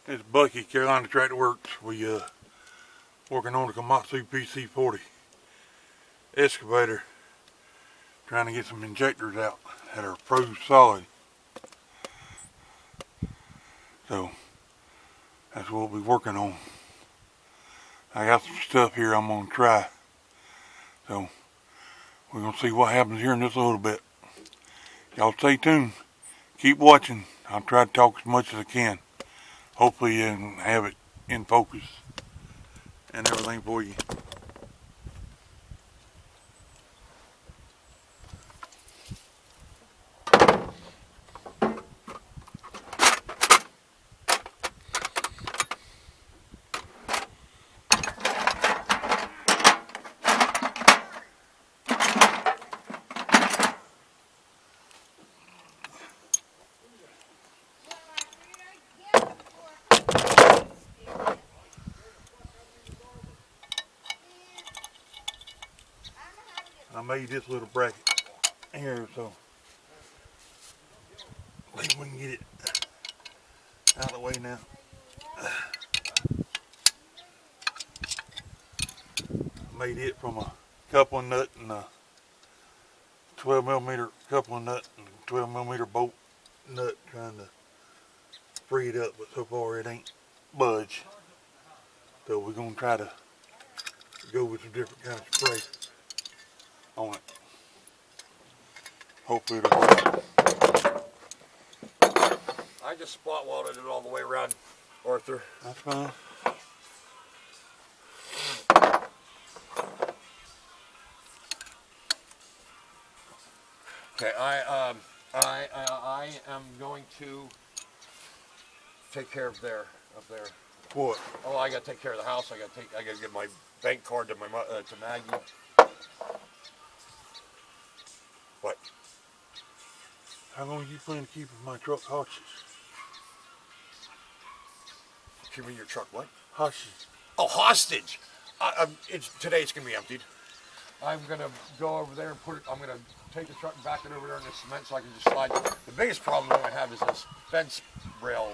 It's Bucky, Carolina Tractor Works. We working on the Komatsu PC40 excavator, trying to get some injectors out that are froze solid. So that's what we'll be working on. I got some stuff here I'm gonna try. So we're gonna see what happens here in just a little bit. Y'all stay tuned. Keep watching. I'll try to talk as much as I can. Hopefully you can have it in focus and everything for you. I made this little bracket here, so I think we can get it out of the way now. Made it from a coupling nut and a 12mm coupling nut and 12mm bolt nut, trying to free it up, but so far it ain't budge. So we're gonna try to go with some different kind of spray on it. Hopefully it'll work. I just spot welded it all the way around, Arthur. That's fine. Okay, I am going to take care of up there. What? Oh, I gotta take care of the house. I gotta give my bank card to to Maggie. What? How long you plan to keep my truck hostage? Give me your truck. What? Hostage. Oh, hostage. Today it's gonna be emptied. I'm gonna go over there and put it. I'm gonna take the truck and back it over there in the cement so I can just slide. The biggest problem that I have is this fence rail